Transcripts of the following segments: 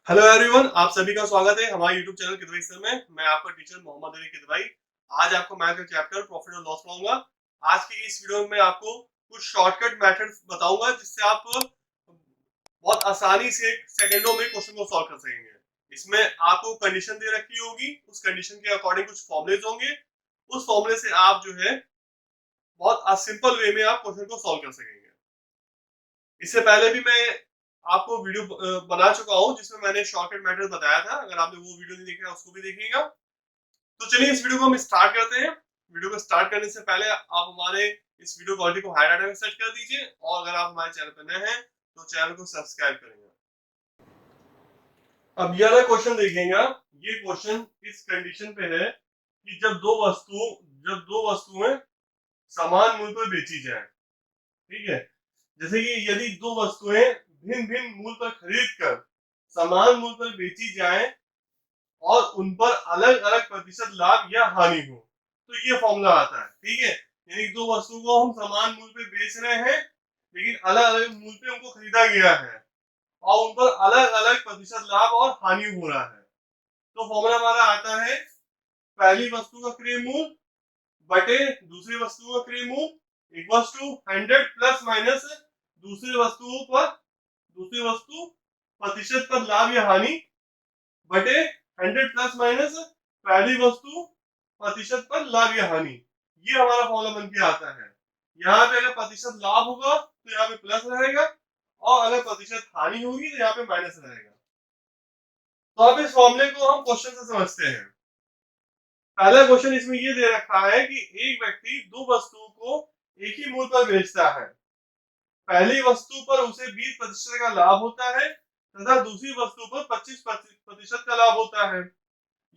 Hello everyone, आप सभी का स्वागत है हमारे YouTube चैनल किदवई सर में। मैं आपका टीचर मोहम्मद अली किदवई। आज आपको मैथ का चैप्टर प्रॉफिट और लॉस पढ़ाऊंगा। आज की इस वीडियो में मैं आपको कुछ शॉर्टकट मेथड्स बताऊंगा जिससे आप बहुत आसानी से सेकंडों में क्वेश्चन को सॉल्व कर सकेंगे। इसमें आपको कंडीशन दे रखी होगी, उस कंडीशन के अकॉर्डिंग कुछ फॉर्मुलेज होंगे। उस फॉर्मूले से आप जो है बहुत सिंपल वे में आप क्वेश्चन को सॉल्व कर सकेंगे। इससे पहले भी मैं आपको वीडियो बना चुका हूं जिसमें मैंने शॉर्टकट मेथड बताया था। अगर आपने वो वीडियो नहीं देखा उसको भी देखिएगा। तो चलिए इस वीडियो को हम स्टार्ट करते हैं। वीडियो को स्टार्ट करने से पहले आप हमारे इस वीडियो क्वालिटी को हाई डाटा में सेट कर दीजिए, और अगर आप हमारे चैनल पर नए हैं तो चैनल को सब्सक्राइब करेंगे। अब ये वाला क्वेश्चन देखिएगा। ये क्वेश्चन इस कंडीशन पे है कि जब दो वस्तुएं समान मूल्य पर बेची जाए। ठीक है, जैसे कि यदि दो वस्तुएं भिन्न भिन्न मूल्य पर खरीद कर समान मूल्य पर बेची जाए और उन पर अलग अलग प्रतिशत लाभ या हानि हो, तो ये फॉर्मूला आता है। ठीक है, यानी दो वस्तुओं को हम समान मूल्य पे बेच रहे हैं लेकिन अलग अलग मूल्य पे उनको खरीदा गया है और उन पर अलग अलग प्रतिशत लाभ और हानि हो रहा है। तो फॉर्मूला हमारा आता है पहली वस्तु का क्रय मूल्य बटे दूसरी वस्तु का क्रय मूल्य इक्वल्स टू 100 प्लस माइनस दूसरी वस्तु प्रतिशत पर लाभ या हानि बटे 100 प्लस माइनस पहली वस्तु प्रतिशत पर लाभ या हानि। ये हमारा फॉर्मूला बन के आता है। यहाँ पे अगर प्रतिशत लाभ होगा तो यहाँ पे प्लस रहेगा, और अगर प्रतिशत हानि होगी तो यहाँ पे माइनस रहेगा। तो अब इस फॉर्मूले को हम क्वेश्चन से समझते हैं। पहला क्वेश्चन इसमें ये दे रखा है कि एक व्यक्ति दो वस्तुओं को एक ही मूल्य पर बेचता है। पहली वस्तु पर उसे 20% का लाभ होता है तथा दूसरी वस्तु पर 25% का लाभ होता है।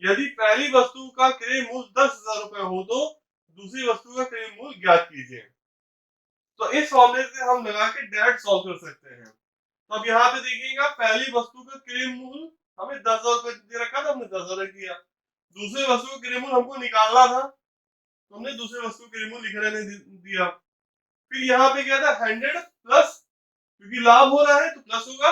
यदि पहली वस्तु का क्रय मूल्य 10,000 रुपए हो तो दूसरी वस्तु का क्रय मूल्य ज्ञात कीजिए। तो इस फॉर्मूले से हम लगा के डायरेक्ट सॉल्व कर सकते हैं। तो अब यहाँ पे देखिएगा, पहली वस्तु का क्रय मूल्य हमें 10,000 रुपए दे रखा था, हमने 10,000 रख दिया। दूसरी वस्तु का क्रय मूल्य हमको निकालना था तो हमने दूसरी वस्तु का क्रय मूल्य लिख रहने दिया। फिर यहाँ पे क्या था, 100 प्लस, क्योंकि लाभ हो रहा है तो प्लस होगा,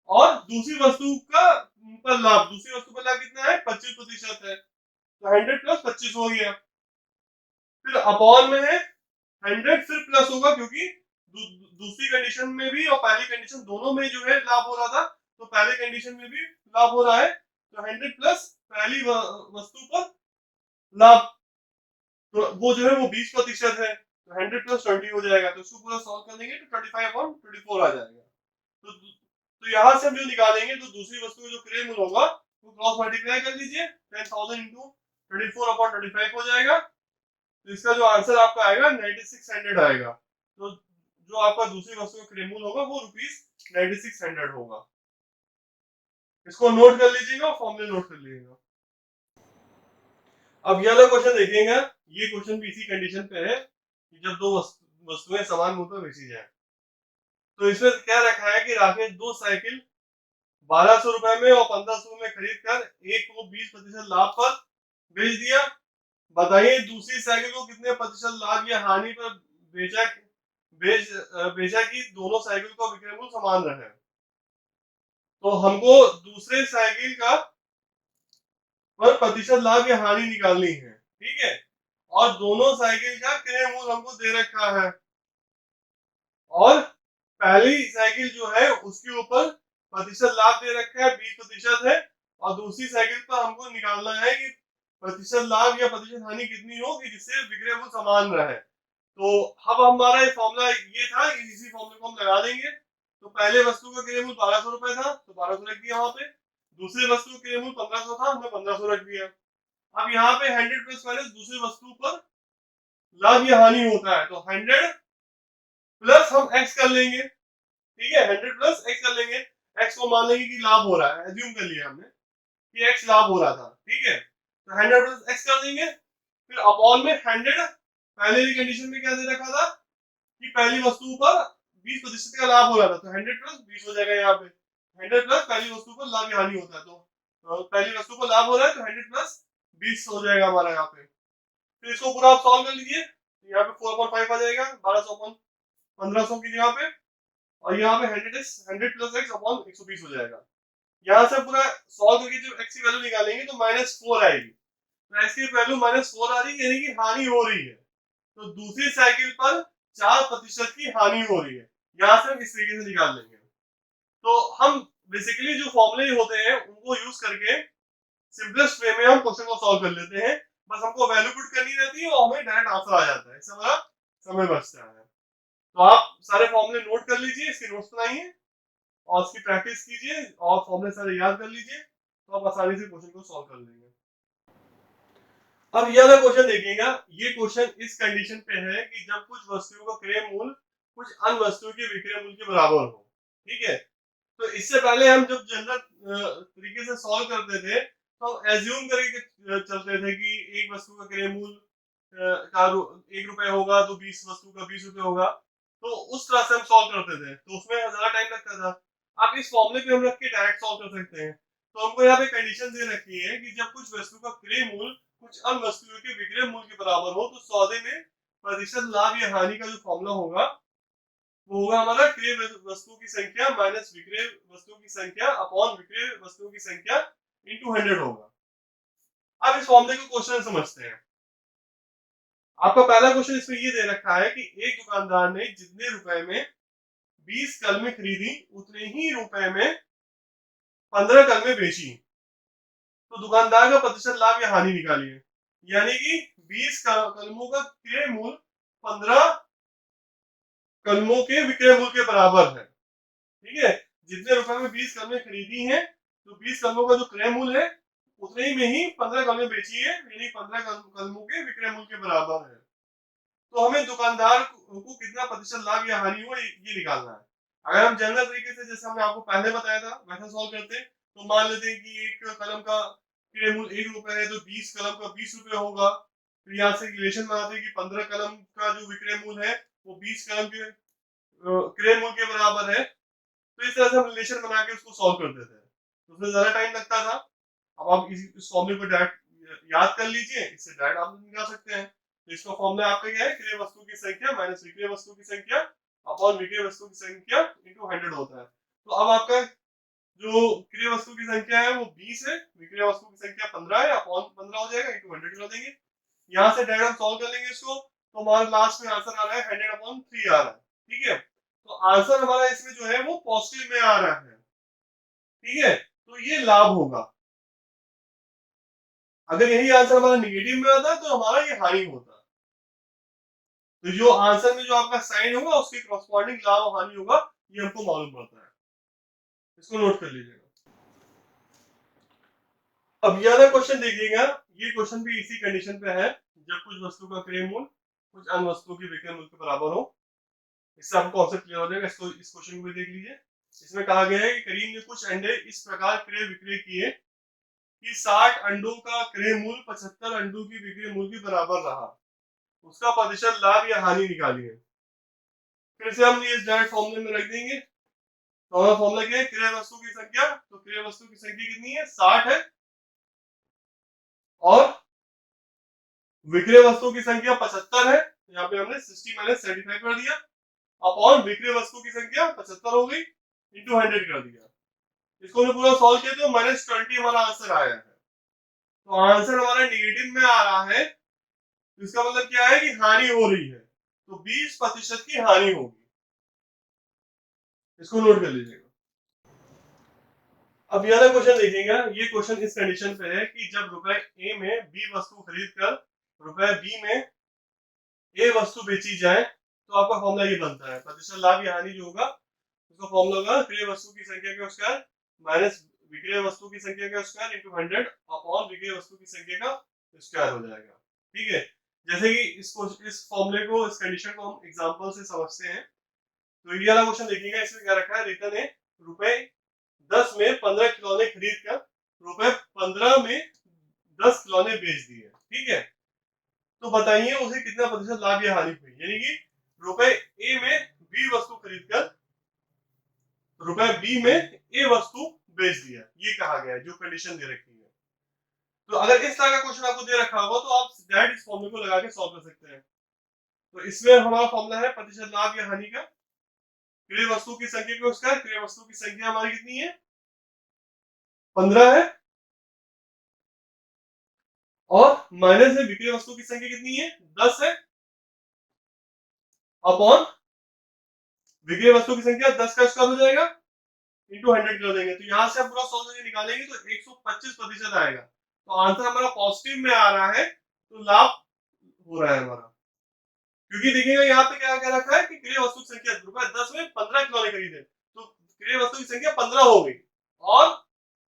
और दूसरी वस्तु पर लाभ कितना है, 25% है, तो 100 प्लस 25 हो गया। फिर अपॉन में है 100 फिर प्लस होगा, क्योंकि दूसरी कंडीशन में भी और पहली कंडीशन दोनों में जो है लाभ हो रहा था, तो पहले कंडीशन में भी लाभ हो रहा है, तो 100 प्लस पहली वस्तु पर लाभ, तो वो जो है वो 20% है, तो 100 प्लस 20 हो जाएगा। तो इसको पूरा सॉल्व कर देंगे तो 25/24 आ जाएगा। तो यहाँ से हम जो निकालेंगे तो दूसरी वस्तु का जो क्रय मूल्य होगा वो क्रॉस मल्टीप्लाई कर लीजिए, 10,000 इंटू 24/25 हो जाएगा। तो इसका जो आंसर आपका आएगा 9600 आएगा। तो जो आपका दूसरी वस्तु का क्रय मूल्य होगा वो ₹9600 होगा। इसको नोट कर लीजिएगा और फॉर्मूले नोट कर लीजिएगा। अब ये वाला क्वेश्चन देखिएगा। ये क्वेश्चन भी इसी कंडीशन पे है कि जब दो वस्तुएं समान मूल्य पर बेची जाए। तो इसमें क्या रखा है कि राकेश दो साइकिल 1200 रुपए में और 1500 में खरीद कर एक को 20% लाभ पर बेच दिया। बताइए दूसरी साइकिल को कितने प्रतिशत लाभ या हानि पर बेचा बेचा कि दोनों साइकिल का विक्रय मूल्य समान रहे। तो हमको दूसरे साइकिल का पर प्रतिशत लाभ या हानि निकालनी है। ठीक है, और दोनों साइकिल का क्रय मूल्य हमको दे रखा है, और पहली साइकिल जो है उसके ऊपर प्रतिशत लाभ दे रखा है 20% है, और दूसरी साइकिल पर हमको निकालना है कि प्रतिशत लाभ या प्रतिशत हानि कितनी हो कि जिससे विक्रय मूल्य समान रहे। तो अब हमारा ये फॉर्मूला ये था, इसी फॉर्मूले को हम लगा देंगे। तो पहले वस्तु का क्रय मूल्य 1200 रुपए था तो 1200 रख दिया वहां पे। दूसरी वस्तु का क्रय मूल्य 1500 था, हमने 1500 रख दिया। अब यहाँ पे 100 प्लस माइनस दूसरी वस्तु पर लाभ या हानि होता है, तो 100 प्लस हम एक्स कर लेंगे। ठीक है, 100 प्लस एक्स कर लेंगे। एक्स को मान लेंगे कि लाभ हो रहा है, एज्यूम कर लिया हमने कि एक्स लाभ हो रहा था। ठीक है, तो 100 प्लस एक्स कर देंगे। फिर अपॉन में 100, पहले की कंडीशन में क्या दे रखा था कि पहली वस्तु पर 20% का लाभ हो रहा था, तो 100 प्लस 20 हो जाएगा। यहाँ पे 100 प्लस पहली वस्तु पर लाभ या हानि होता है, तो पहली वस्तु पर लाभ हो रहा है तो 100 प्लस 20 हो जाएगा हमारा यहाँ पे। फिर इसको पूरा आप सॉल्व कर लीजिए, यहाँ पे 4/5 आ जाएगा 1200 अपॉन 1500 की जगह पे, और यहाँ पे 100 प्लस एक्स अपॉन 120 हो जाएगा। यहाँ से पूरा सॉल्व करके जब x की वैल्यू निकालेंगे तो -4 आएगी, तो x की वैल्यू -4 आ रही है, यानी कि हानि हो रही है। तो दूसरी साइकिल पर 4% की हानि हो रही है। यहाँ से हम इस तरीके से निकाल लेंगे। तो हम बेसिकली जो फॉर्मूले होते हैं उनको यूज करके सिंपलेस्ट वे में हम क्वेश्चन को सॉल्व कर लेते हैं। बस हमको वैल्यू पुट करनी रहती है और हमें डायरेक्ट आंसर आ जाता है, इससे हमारा समय बचता है। तो आप सारे फॉर्मूले नोट कर लीजिए, इसके नोट्स बनाइए और उसकी प्रैक्टिस कीजिए और फॉर्मूले सारे याद कर लीजिए, तो आप आसानी से क्वेश्चन को सॉल्व कर लेंगे। अब ये वाला क्वेश्चन देखिएगा। ये क्वेश्चन इस कंडीशन पे है कि जब कुछ वस्तुओं का क्रय मूल्य कुछ अन्य वस्तुओं के विक्रय मूल्य के बराबर हो। ठीक है, तो इससे पहले हम जब जनरल तरीके से सॉल्व करते थे तो एज्यूम करके चलते थे कि एक वस्तु का क्रय मूल्य का 1 रुपए होगा तो 20 वस्तु का 20 रुपए होगा। तो उस तरह से हम सॉल्व करते थे, तो उसमें ज्यादा टाइम लगता था। आप इस फॉर्मूले पे हम रख के डायरेक्ट सॉल्व कर सकते हैं। तो हमको यहाँ पे कंडीशन दे रखी है कि जब कुछ वस्तु का क्रय मूल्य कुछ अन्य वस्तुओं के विक्रय मूल्य के बराबर हो तो सौदे में प्रतिशत लाभ या हानि का जो फॉर्मूला होगा वो होगा हमारा क्रय वस्तु की संख्या माइनस विक्रय वस्तु की संख्या अपॉन विक्रय वस्तु की संख्या इनटू 100 होगा। अब इस फॉर्मूले को क्वेश्चन समझते हैं। आपका पहला क्वेश्चन इसमें ये दे रखा है कि एक दुकानदार ने जितने रुपए में 20 कलमें खरीदी उतने ही रुपए में 15 कलमें बेची, तो दुकानदार का प्रतिशत लाभ या हानि निकालिए। यानी कि 20 कलमों का क्रय मूल्य 15 कलमों के विक्रय मूल्य के बराबर है। ठीक है, जितने रुपए में 20 कलमें खरीदी हैं तो 20 कलमों का जो क्रय मूल्य है उतने ही में ही 15 कलमें बेची है, यानी 15 कलमों के विक्रय मूल्य के बराबर है। तो हमें दुकानदार को कितना प्रतिशत लाभ या हानि हुआ ये निकालना है। अगर हम जनरल तरीके से जैसे हमने आपको पहले बताया था वैसा सॉल्व करते हैं तो मान लेते हैं कि एक कलम का क्रय मूल्य 1 रुपए है तो 20 कलम का 20 रुपए होगा। फिर यहाँ से रिलेशन बनाते हैं कि 15 कलम का जो विक्रय मूल्य है वो 20 कलम के क्रय मूल्य के बराबर है। तो इस तरह से हम रिलेशन बना के उसको सॉल्व करते थे, तो उसमें ज्यादा टाइम लगता था। अब आप इस फॉर्मूले को डायरेक्ट याद कर लीजिए, इससे डायरेक्ट आप निकाल सकते हैं। तो इसका फॉर्मूला आपका क्या है, क्रय वस्तु की संख्या माइनस विक्रय वस्तु की संख्या अपॉन विक्रय वस्तु की संख्या इनटू 100 होता है। तो अब आपका जो क्रय वस्तु की संख्या है वो 20 है, विक्रय वस्तु की संख्या 15 है, अपॉन 15 हो जाएगा, इनटू 100 कर देंगे। यहाँ से डायरेक्ट हम सॉल्व कर लेंगे इसको, तो हमारा लास्ट में आंसर आ रहा है 100/3 आ रहा है। ठीक है, तो आंसर हमारा इसमें जो है वो पॉजिटिव में आ रहा है। ठीक है, तो ये लाभ होगा। अगर यही आंसर हमारा निगेटिव में आता तो हमारा ये हानि होता। तो जो आंसर में जो आपका साइन होगा उसके कॉरस्पॉन्डिंग लाभ और हानि होगा, ये हमको मालूम पड़ता है। इसको नोट कर लीजिएगा। अब ये वाला क्वेश्चन देखिएगा। ये क्वेश्चन भी इसी कंडीशन पे है जब कुछ वस्तु का क्रय मूल्य कुछ अन्य वस्तुओं के विक्रय मूल्य के बराबर हो। इससे आपको कॉन्सेप्ट क्लियर हो जाएगा। इसको इस क्वेश्चन को भी देख लीजिए। इसमें कहा गया है कि करीम ने कुछ अंडे इस प्रकार क्रय विक्रय किए कि 60 अंडों का क्रय मूल्य 75 अंडों की बिक्री मूल्य के बराबर रहा। उसका प्रतिशत लाभ या हानि निकालिए। फिर से हम ये डायरेक्ट फॉर्मूले में रख देंगे। तो हमारा फॉर्मूला क्या है, क्रय वस्तु की संख्या, तो क्रय वस्तु की संख्या कितनी है, 60 है, और विक्रय वस्तु की संख्या 75 है। यहाँ पे हमने 60 माइनस 75 कर दिया, अपॉन विक्रय वस्तु की संख्या 75 हो गई, इंटू 100 कर दिया। इसको हमने पूरा सॉल्व किया तो -20 हमारा आंसर आया है। तो आंसर हमारा निगेटिव में आ रहा है, तो इसका मतलब क्या है कि हानि हो रही है, तो 20% की हानि होगी। इसको नोट कर लीजिएगा। अब यह क्वेश्चन देखिएगा। ये क्वेश्चन इस कंडीशन पे है कि जब रुपए ए में बी वस्तु खरीद कर रुपए बी में ए वस्तु बेची जाए तो आपका फॉर्मूला ये बनता है, प्रतिशत लाभ या हानि जो होगा उसका फॉर्मूला होगा क्रय वस्तु की संख्या का स्क्वायर माइनस विक्रय वस्तु की संख्या का स्क्वायर इनटू 100 अपॉन विक्रय वस्तु की संख्या का स्क्वायर हो जाएगा। ठीक है, जैसे कि इस फॉर्मूले को, इस कंडीशन को हम एग्जांपल से समझते हैं। तो ये वाला क्वेश्चन देखिएगा। इसमें क्या रखा है, रिटर्न है रुपए 10 में 15 खिलौने खरीद कर रुपए 15 में 10 खिलौने बेच दिए। ठीक है, तो बताइए उसे कितना प्रतिशत लाभ या हानि हुई। यानी कि रुपए ए में बी वस्तु खरीद कर रुपए बी में ए वस्तु बेच दिया, ये कहा गया है जो कंडीशन दे रखी है। तो अगर इस तरह का क्वेश्चन आपको दे रखा होगा तो आप डायरेक्ट इस फॉर्मूले को लगा के सॉल्व कर सकते हैं। तो इसमें हमारा फॉर्मूला है प्रतिशत लाभ या हानि का क्रय वस्तु की संख्या का स्क्वायर। क्रय वस्तु की संख्या हमारी कितनी है, 15 है, और माइनस है विक्रय वस्तु की संख्या कितनी है, 10 है, अपॉन विक्रय वस्तु की संख्या 10 का स्क्वायर हो जाएगा, इंटू 100 कर देंगे। तो यहां से हम पूरा सॉल्व करके निकालेंगे तो 125% आएगा। तो आंसर हमारा पॉजिटिव में आ रहा है, तो लाभ हो रहा है हमारा। क्योंकि देखिएगा यहाँ पे क्या क्या रखा है कि क्रय वस्तु की संख्या रुपए 10 में 15 खिलौने खरीदे, तो क्रय वस्तु की संख्या 15 हो गई, और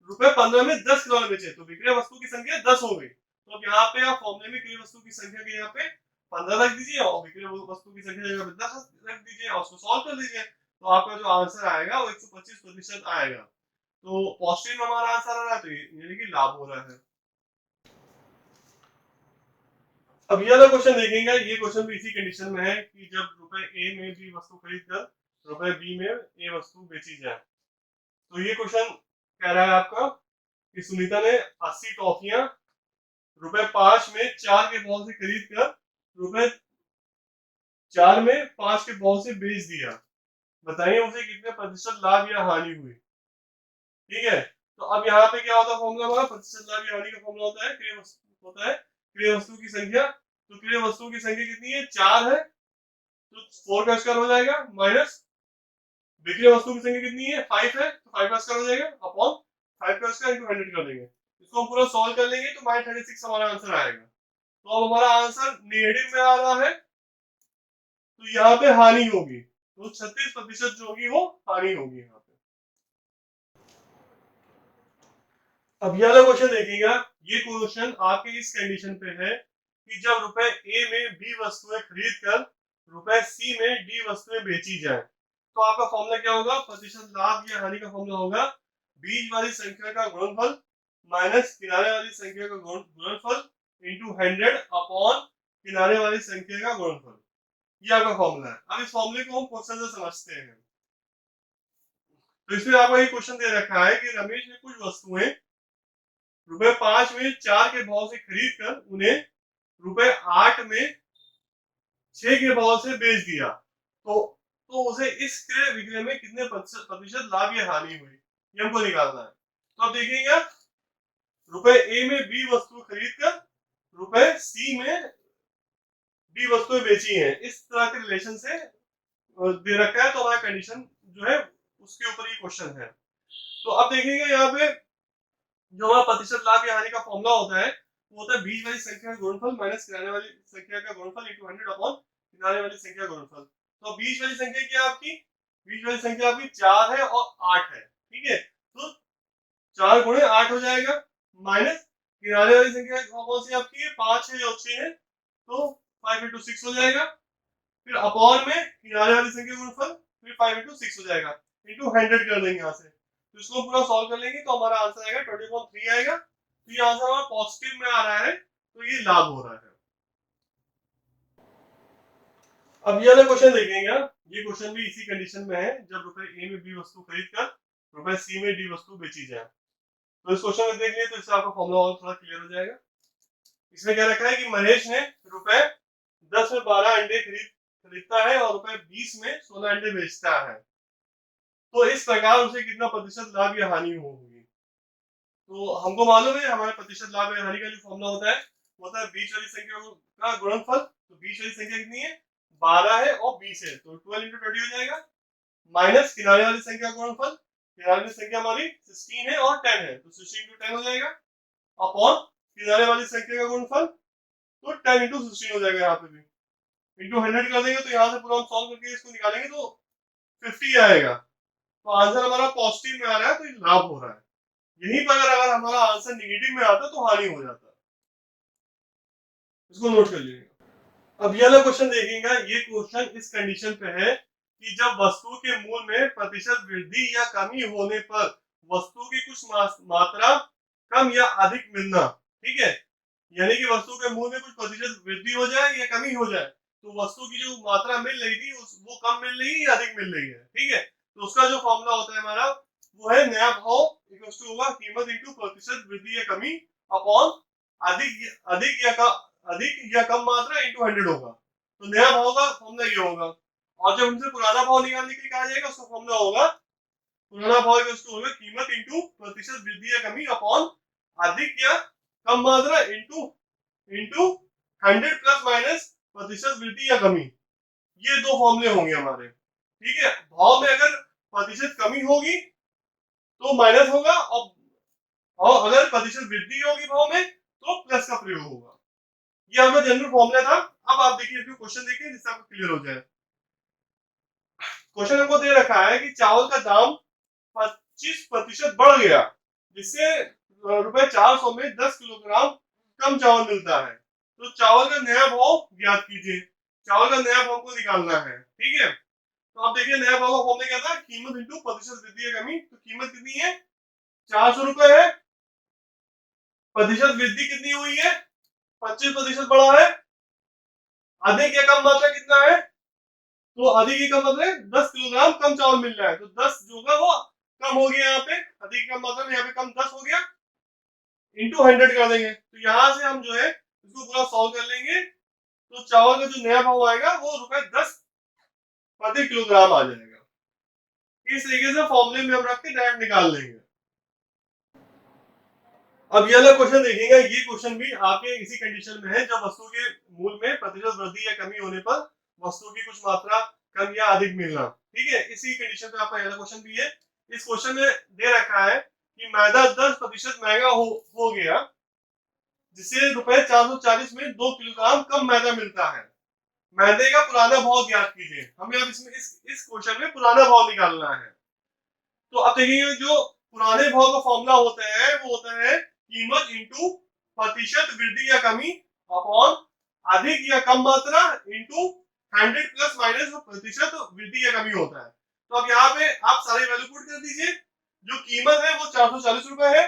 रुपए 15 में 10 खिलौने बेचे, तो विक्रय वस्तु की संख्या 10 हो गई। तो अब यहाँ पे आप फॉर्मूले में क्रय वस्तु की संख्या के यहाँ पे 15 रख दीजिए, और विक्रय वस्तु की संख्या जगह पे 10 रख दीजिए, और उसको सॉल्व कर लीजिए, तो आपका जो आंसर आएगा वो 125% आएगा। तो पॉजिटिव में हमारा आंसर आ रहा है, तो यानी कि लाभ हो रहा है। अब ये वाला क्वेश्चन देखेंगे, ये क्वेश्चन भी इसी कंडीशन में है कि जब रुपए ए में बी वस्तु खरीद कर रुपए बी में ए वस्तु बेची जाए। तो ये क्वेश्चन कह रहा है आपका कि सुनीता ने 80 टॉफियां रुपए 5 में 4 के भाव से खरीद कर रुपए 4 में 5 के भाव से बेच दिया, बताइए उसे कितने प्रतिशत लाभ या हानि हुई। ठीक है, तो अब यहाँ पे क्या होता है फॉर्मूला हमारा, प्रतिशत लाभ या हानि का फॉर्मूला होता है क्रय वस्तु की संख्या। तो क्रय वस्तु की संख्या कितनी है, 4 है, तो 4 का स्क्वायर हो जाएगा, माइनस विक्रय वस्तु की संख्या कितनी है, 5 है, तो 5 का स्क्वायर हो जाएगा, अपॉन 5 का स्क्वायर इंटू 100 कर देंगे। इसको हम पूरा सॉल्व कर लेंगे तो -36 हमारा आंसर आएगा। तो अब हमारा आंसर नेगेटिव में आ रहा है, तो यहाँ पे हानि होगी, तो 36% जो होगी वो हानि होगी यहाँ पे। अब ये वाला क्वेश्चन देखिएगा, ये क्वेश्चन आपके इस कंडीशन पे है कि जब रुपए ए में बी वस्तुएं खरीद कर रुपए सी में डी वस्तुएं बेची जाए, तो आपका फॉर्मूला क्या होगा, प्रतिशत लाभ या हानि का फॉर्मूला होगा बीज वाली संख्या का गुणनफल माइनस किनारे वाली संख्या का गुणनफल इंटू 100 अपॉन किनारे वाली संख्या का गुणनफल। ये आपका फॉर्मूला है। अब इस फॉर्मूले को हम क्वेश्चन से समझते हैं। तो इसमें आपका ये क्वेश्चन दे रखा है कि रमेश ने कुछ वस्तुएं रुपए 5 में 4 के भाव से खरीद कर उन्हें रुपए 8 में 6 के भाव से बेच दिया, तो उसे इस क्रय विक्रय में कितने प्रतिशत लाभ या हानि हुई, ये हमको निकालना है। तो अब देखिएगा, रुपए ए में बी वस्तु खरीद कर रुपए सी में डी वस्तुएं बेची हैं, इस तरह के रिलेशन से दे रखा है, तो हमारा कंडीशन जो है उसके ऊपर ये क्वेश्चन है। तो अब देखिएगा यहाँ पे जो हमारा प्रतिशत लाभ या हानि का फॉर्मूला होता है वो होता है बीज वाली संख्या का गुणनफल माइनस किनारे वाली संख्या का गुणनफल इंटू 100 अपॉन किनारे वाली संख्या का गुणनफल। तो बीज वाली संख्या क्या है आपकी, बीज वाली संख्या आपकी 4 है और 8 है, ठीक है, तो 4 गुणे 8 हो जाएगा, माइनस किनारे वाली संख्या कौन सी आपकी है, 5 है और 6 है, तो 5 इंटू 6 हो जाएगा, फिर अपॉन में किनारे वाली संख्या गुणनफल, फिर 5 इंटू 6 हो जाएगा, इंटू 100 कर देंगे यहाँ से। तो इसको पूरा सॉल्व कर लेंगे तो हमारा आंसर आएगा 20.3 आएगा। तो ये आंसर हमारा पॉजिटिव में आ रहा है, तो ये लाभ हो रहा है। अब ये वाला क्वेश्चन देखेंगे, ये क्वेश्चन भी इसी कंडीशन में है जब रुपए ए में बी वस्तु खरीद कर रुपए सी में डी वस्तु बेची जाए। तो इस क्वेश्चन को देख लिए तो इससे आपका फॉर्मूला और थोड़ा क्लियर हो जाएगा। इसमें क्या रखा है कि महेश ने रुपए 10 में 12 अंडे खरीदता है और रुपए 20 में 16 अंडे बेचता है, तो इस प्रकार उसे कितना प्रतिशत लाभ या हानि होगी। तो हमको मालूम है हमारे प्रतिशत लाभ या हानि का जो फॉर्मूला होता है वो होता है बीच वाली संख्या का गुणनफल। तो बीच वाली संख्या कितनी है, 12 है और 20 है, तो 12 इंटू 20 हो जाएगा, माइनस किनारे वाली संख्या का गुणनफल, किनारे वाली संख्या हमारी 16 है और 10 है, तो 16 इंटू 10 हो जाएगा, अपॉन किनारे वाली संख्या का गुणनफल, तो 10 इंटू 16 हो जाएगा, यहाँ पे भी इंटू 100 कर देंगे, तो यहाँ से पूरा हम सॉल्व करके इसको निकालेंगे तो 50 आएगा। तो आंसर हमारा पॉजिटिव में आ रहा है, तो ये लाभ हो रहा है। यहीं पर अगर हमारा आंसर निगेटिव में आता तो हानि हो जाता, इसको नोट कर लीजिएगा। अब ये वाला क्वेश्चन देखिएगा, ये क्वेश्चन इस कंडीशन पे है कि जब वस्तु के मूल्य में प्रतिशत वृद्धि या कमी होने पर वस्तु की कुछ मात्रा कम या अधिक मिलना, ठीक है, यानी कि वस्तु के मूल्य में कुछ प्रतिशत वृद्धि हो जाए या कमी हो जाए, तो वस्तु की जो मात्रा मिल रही थी वो कम मिल रही है या अधिक मिल रही है, ठीक है, तो उसका जो फॉर्मूला होता है हमारा वो है नया भाव इक्वल्स टू होगा कीमत इंटू प्रतिशत वृद्धि या कमी अपॉन अधिक या कम मात्रा इंटू 100 होगा। तो नया भाव का फॉर्मूला ये होगा, और जब हमसे पुराना भाव निकालने के लिए कहा जाएगा उसका फॉर्मूला होगा पुराना भाव होगा कीमत इंटू प्रतिशत वृद्धि या कमी अपॉन अधिक या कम मात्रा इंटू इंटू 100 प्लस माइनस प्रतिशत वृद्धि या कमी। ये दो फॉर्मूले होंगे हमारे, ठीक है। भाव में अगर प्रतिशत कमी होगी तो माइनस होगा, और अगर प्रतिशत वृद्धि होगी भाव में तो प्लस का प्रयोग होगा। ये हमारा जनरल फॉर्मूला था। अब आप देखिए क्वेश्चन देखिए जिससे आपको क्लियर हो जाए। क्वेश्चन हमको दे रखा है कि चावल का दाम 25% बढ़ गया, जिससे ₹400 में 10 किलोग्राम कम चावल मिलता है। तो चावल का नया भाव ज्ञात कीजिए। चावल का नया भाव को निकालना है, ठीक है। तो आप देखिए नया भाव का फॉर्मूला क्या था, कीमत इंटू प्रतिशत वृद्धि या कमी। तो कीमत कितनी है, 400 रुपए है। प्रतिशत वृद्धि कितनी हुई है, 25% बढ़ा है। अधिक या कम मात्रा कितना है, तो अधिक ही कम मतलब 10 किलोग्राम कम चावल मिल रहा है, तो 10 जो होगा वो कम हो गया यहाँ पे, अधिक कम मतलब यहाँ पे कम 10 हो गया, इंटू 100 कर देंगे। तो यहाँ से हम जो है इसको पूरा सॉल्व कर लेंगे। तो चावल का जो नया भाव आएगा वो ₹10 प्रति किलोग्राम आ जाएगा। इस तरीके से फॉर्मूले में हम रख के डायरेक्ट निकाल लेंगे। अब ये वाला क्वेश्चन देखिएगा, ये क्वेश्चन भी आपके इसी कंडीशन में है जब वस्तु के मूल्य में प्रतिशत वृद्धि या कमी होने पर वस्तु की कुछ मात्रा कम या अधिक मिलना, ठीक है। इसी कंडीशन पे आपका अगला क्वेश्चन भी है। इस क्वेश्चन में दे रखा है कि मैदा 10% महंगा हो गया, जिससे ₹440 में 2 किलोग्राम कम मैदा मिलता है। मैदे का पुराना भाव ज्ञात कीजिए। हमें अब इसमें इस क्वेश्चन में पुराना भाव निकालना है। तो अब देखिए जो पुराने भाव का फॉर्मूला होता है वो होता है कीमत इंटू प्रतिशत वृद्धि या कमी अपॉन अधिक या कम मात्रा इंटू 100 प्लस माइनस प्रतिशत वृद्धि या कमी होता है। तो अब यहाँ पे आप सारे वैल्यू पुट कर दीजिए। जो कीमत है वो 440 रुपए है,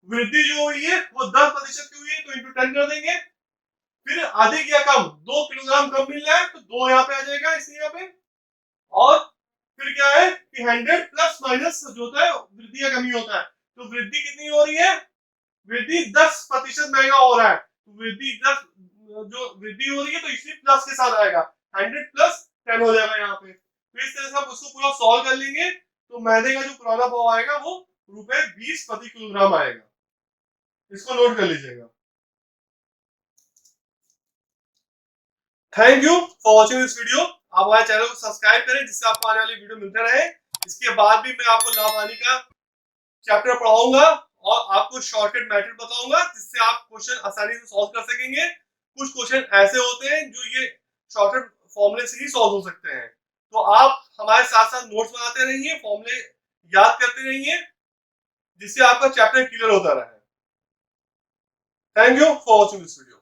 वृद्धि जो हुई है वो 10% की हुई है, तो इंटू 10 कर देंगे। फिर अधिक या कम 2 किलोग्राम कम मिल रहा है, तो 2 यहाँ पे आ जाएगा इस यहाँ पे। और फिर क्या है कि 100 प्लस माइनस जो होता है वृद्धि या कमी होता है। तो वृद्धि कितनी हो रही है, वृद्धि 10% महंगा हो रहा है, तो वृद्धि 10 जो वृद्धि हो रही है तो इसलिए प्लस के साथ आएगा, 100 प्लस 10 हो जाएगा यहाँ पे। तो इस तरह से हम उसको पूरा सॉल्व कर लेंगे। तो मैदे का जो पुराना भाव आएगा वो ₹20 प्रति किलोग्राम आएगा। इसको नोट कर लीजिएगा। Thank you for watching this video. आप हमारे चैनल को सब्सक्राइब करें जिससे आपको आने वाली वीडियो मिलते रहे। इसके बाद भी मैं आपको लाभ हानि का चैप्टर पढ़ाऊंगा और आपको शॉर्टकट मेथड बताऊंगा जिससे आप क्वेश्चन आसानी से सॉल्व कर सकेंगे। कुछ क्वेश्चन ऐसे होते हैं जो ये शॉर्टकट फॉर्मूले से ही सॉल्व हो सकते हैं। तो आप हमारे साथ साथ नोट्स बनाते रहिए, फॉर्मूले याद करते रहिए, जिससे आपका चैप्टर क्लियर होता रहे। Thank you for watching this video.